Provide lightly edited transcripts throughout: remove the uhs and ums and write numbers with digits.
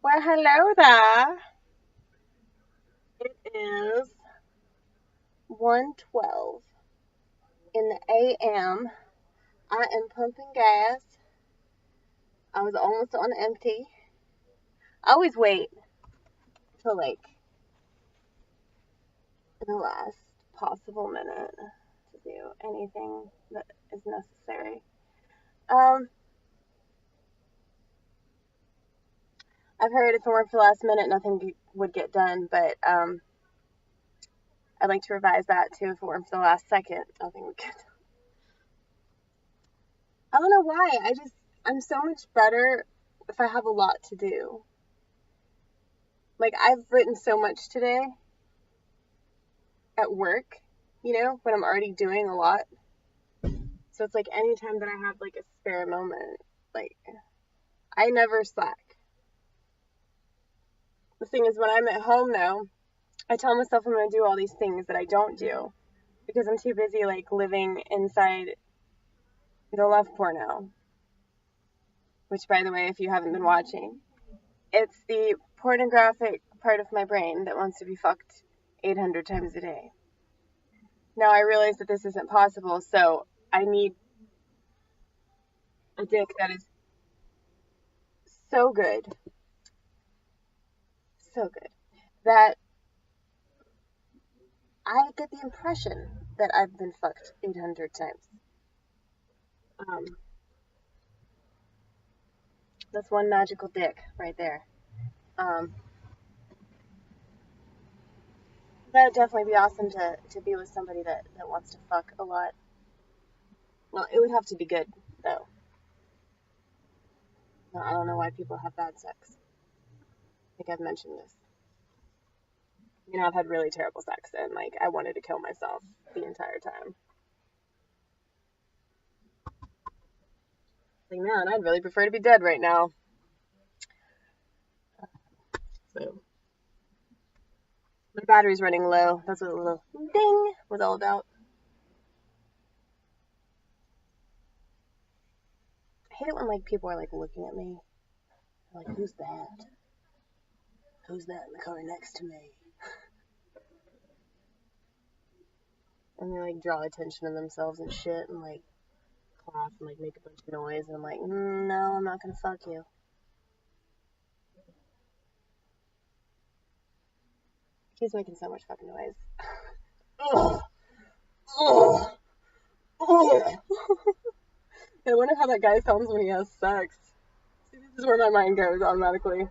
Well, hello there. It is 1:12 in the AM. I am pumping gas. I was almost on empty. I always wait till like the last possible minute to do anything that is necessary. Um, I've heard if it weren't for the last minute, nothing would get done, but I'd like to revise that too. If it weren't for the last second, nothing would get done. I don't know why. I'm so much better if I have a lot to do. Like, I've written so much today at work, when I'm already doing a lot. So it's like anytime that I have like a spare moment, like, I never slack. The thing is, when I'm at home now, I tell myself I'm going to do all these things that I don't do because I'm too busy like living inside the love porno, which, by the way, if you haven't been watching, it's the pornographic part of my brain that wants to be fucked 800 times a day. Now I realize that this isn't possible, so I need a dick that is so good, so good, that I get the impression that I've been fucked 800 times. Um, that's one magical dick right there. Um, that would definitely be awesome to be with somebody that wants to fuck a lot. Well, it would have to be good, though. I don't know why people have bad sex. I think I've mentioned this. I've had really terrible sex, and like I wanted to kill myself the entire time. Like, man, I'd really prefer to be dead right now. So my battery's running low. That's what a little ding was all about. I hate it when like people are like looking at me. They're like, who's that? Who's that in the car next to me? And they like draw attention to themselves and shit and like cough and like make a bunch of noise. And I'm like, no, I'm not gonna fuck you. He's making so much fucking noise. Ugh. Ugh. Ugh. I wonder how that guy sounds when he has sex. See, this is where my mind goes automatically.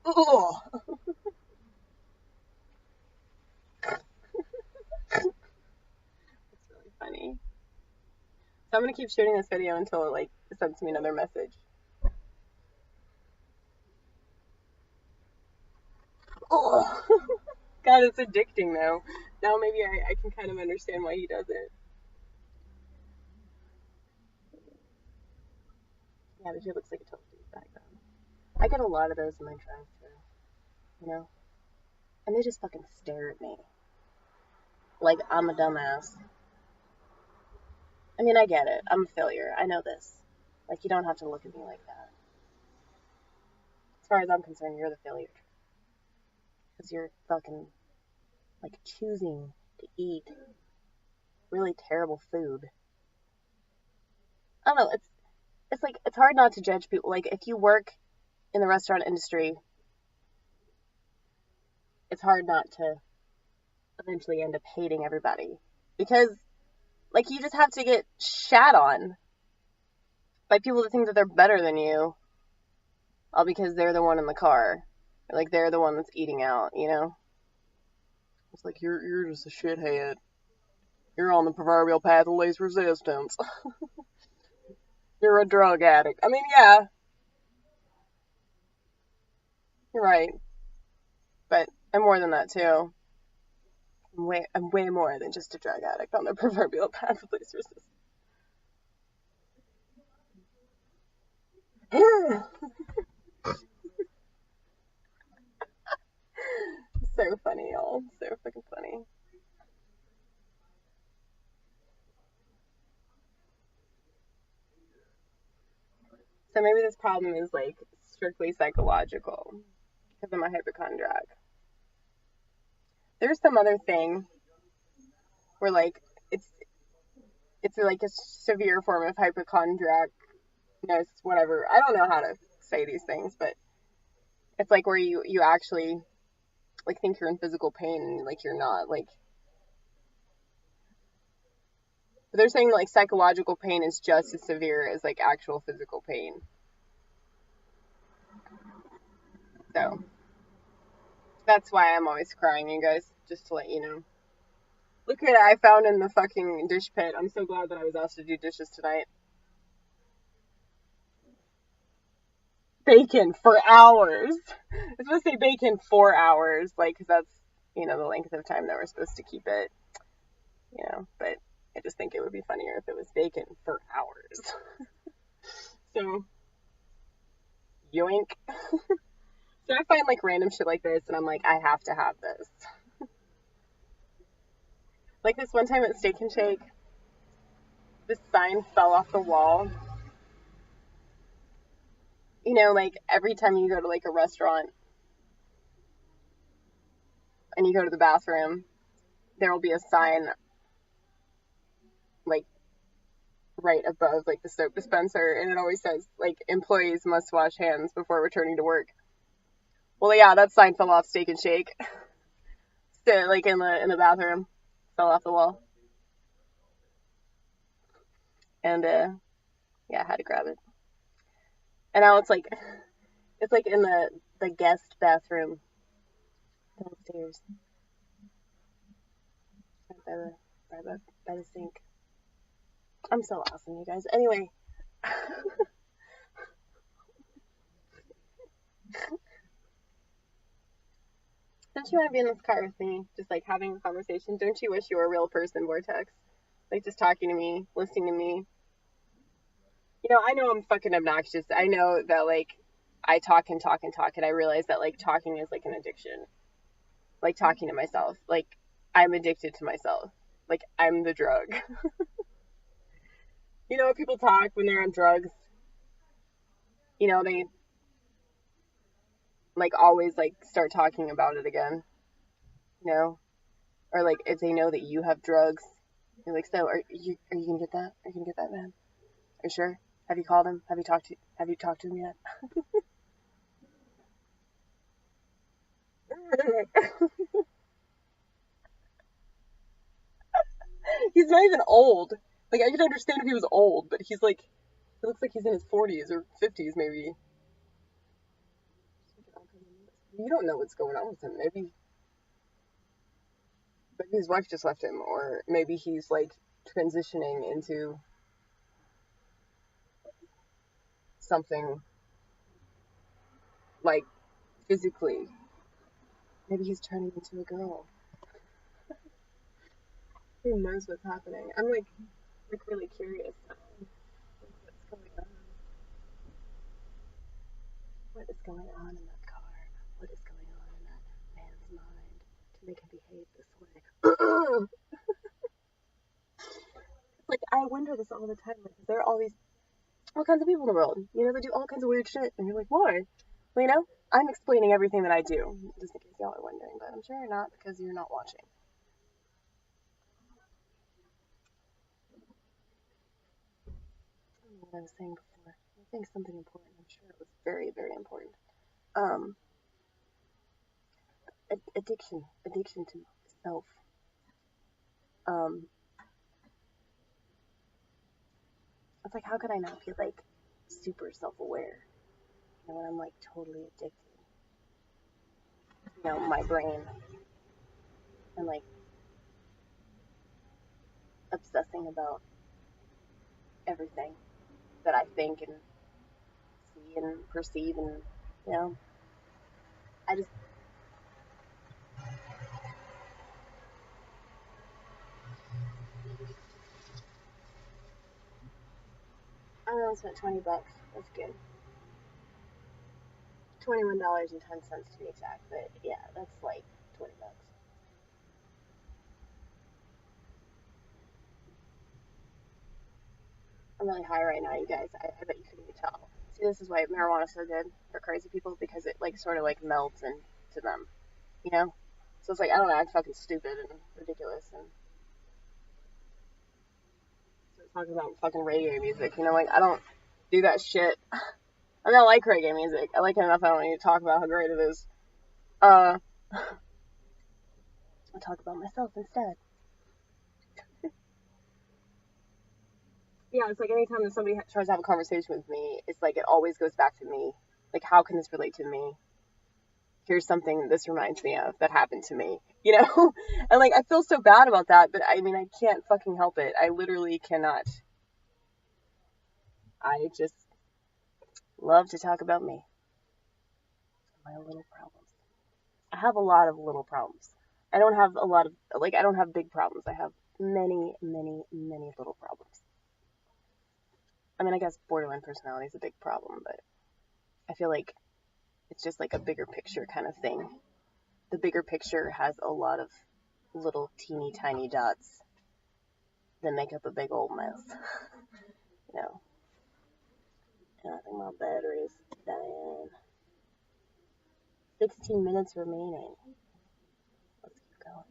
Ugh. It's really funny. So I'm gonna keep shooting this video until it like sends me another message. Oh, God, it's addicting though. Now maybe I can kind of understand why he does it. Yeah, but he looks like a total douchebag though. I get a lot of those in my drive-thru, and they just fucking stare at me like I'm a dumbass. I mean, I get it. I'm a failure. I know this. Like, you don't have to look at me like that. As far as I'm concerned, you're the failure. Because you're fucking, like, choosing to eat really terrible food. I don't know. It's like, it's hard not to judge people. Like, if you work in the restaurant industry, it's hard not to eventually end up hating everybody. Because, like, you just have to get shat on by people that think that they're better than you, all because they're the one in the car. Or, like, they're the one that's eating out. It's like, you're just a shithead. You're on the proverbial path of least resistance. You're a drug addict. I mean, yeah, you're right. But I'm more than that, too. I'm way more than just a drug addict on the proverbial path of least resistance. So funny, y'all. So fucking funny. So maybe this problem is like strictly psychological because I'm a hypochondriac. There's some other thing where like it's like a severe form of hypochondriacness, whatever. I don't know how to say these things, but it's like where you actually like think you're in physical pain and like you're not. Like they're saying like psychological pain is just as severe as like actual physical pain. So that's why I'm always crying, you guys, just to let you know. Look at it, I found in the fucking dish pit. I'm so glad that I was asked to do dishes tonight. Bacon for hours. I was supposed to say bacon for hours, like, because that's, the length of time that we're supposed to keep it, but I just think it would be funnier if it was bacon for hours. So, yoink. So I find, like, random shit like this, and I'm like, I have to have this. Like, this one time at Steak and Shake, this sign fell off the wall. Like, every time you go to, like, a restaurant, and you go to the bathroom, there will be a sign, like, right above, like, the soap dispenser, and it always says, like, employees must wash hands before returning to work. Well, yeah, that sign fell off Steak and Shake. So, like, in the bathroom. Fell off the wall. And, yeah, I had to grab it. And now it's like in the guest bathroom downstairs. By the sink. I'm so awesome, you guys. Anyway. Don't you want to be in this car with me? Just like having a conversation? Don't you wish you were a real person, Vortex? Like just talking to me, listening to me. I know I'm fucking obnoxious. I know that like I talk and talk and talk, and I realize that like talking is like an addiction. Like talking to myself. Like I'm addicted to myself. Like I'm the drug. People talk when they're on drugs. They like always like start talking about it again. Or like if they know that you have drugs, they're like, so are you gonna get that? Are you gonna get that, man? Are you sure? Have you called him? Have you talked to him yet? He's not even old. Like I could understand if he was old, but he's like, he looks like he's in his 40s or 50s maybe. You don't know what's going on with him. Maybe his wife just left him, or maybe he's like transitioning into something like physically. Maybe he's turning into a girl. Who knows what's happening? I'm like really curious. What's going on? What is going on in that car? What is going on in that man's mind to make him behave this way? Like I wonder this all the time. Like, there are all kinds of people in the world. They do all kinds of weird shit, and you're like, why? Well, I'm explaining everything that I do, just in case y'all are wondering, but I'm sure you're not because you're not watching. I don't know what I was saying before. I was saying something important. I'm sure it was very, very important. Addiction to self. It's like, how could I not be like super self-aware? When I'm like totally addicted. My brain and like obsessing about everything that I think and see and perceive, and I just I only spent $20. That's good. $21.10 to be exact, but yeah, that's like $20. I'm really high right now, you guys. I bet you couldn't even tell. See, this is why marijuana's so good for crazy people, because it like sort of like melts into them, you know? So it's like, I don't act fucking stupid and ridiculous and start talking about fucking reggae music, you know? Like, I don't do that shit. I mean, I like reggae music. I like it enough I don't need to talk about how great it is. I'll talk about myself instead. Yeah, it's like anytime that somebody tries to have a conversation with me, it's like it always goes back to me. Like, how can this relate to me? Here's something this reminds me of that happened to me, you know? And like, I feel so bad about that, but I mean, I can't fucking help it. I literally cannot. I just love to talk about me, my little problems. I have a lot of little problems. I don't have a lot of, like, I don't have big problems. I have many, many, many little problems. I mean, I guess borderline personality is a big problem, but I feel like it's just like a bigger picture kind of thing. The bigger picture has a lot of little teeny tiny dots that make up a big old mess. You know. And I think my battery is dying. 16 minutes remaining. Let's keep going.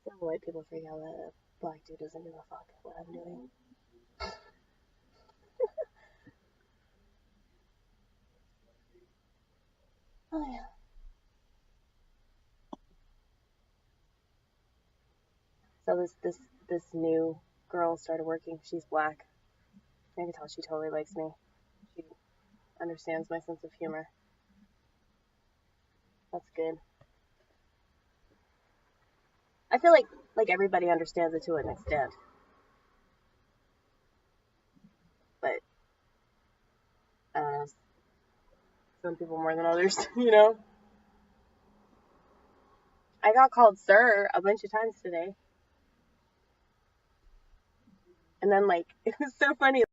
Some white people freak out that a black dude doesn't give a fuck what I'm doing. Oh yeah. So this new girl started working. She's black. I can tell she totally likes me. She understands my sense of humor. That's good. I feel like everybody understands it to an extent, but some people more than others, you know. I got called sir a bunch of times today, and then like it was so funny.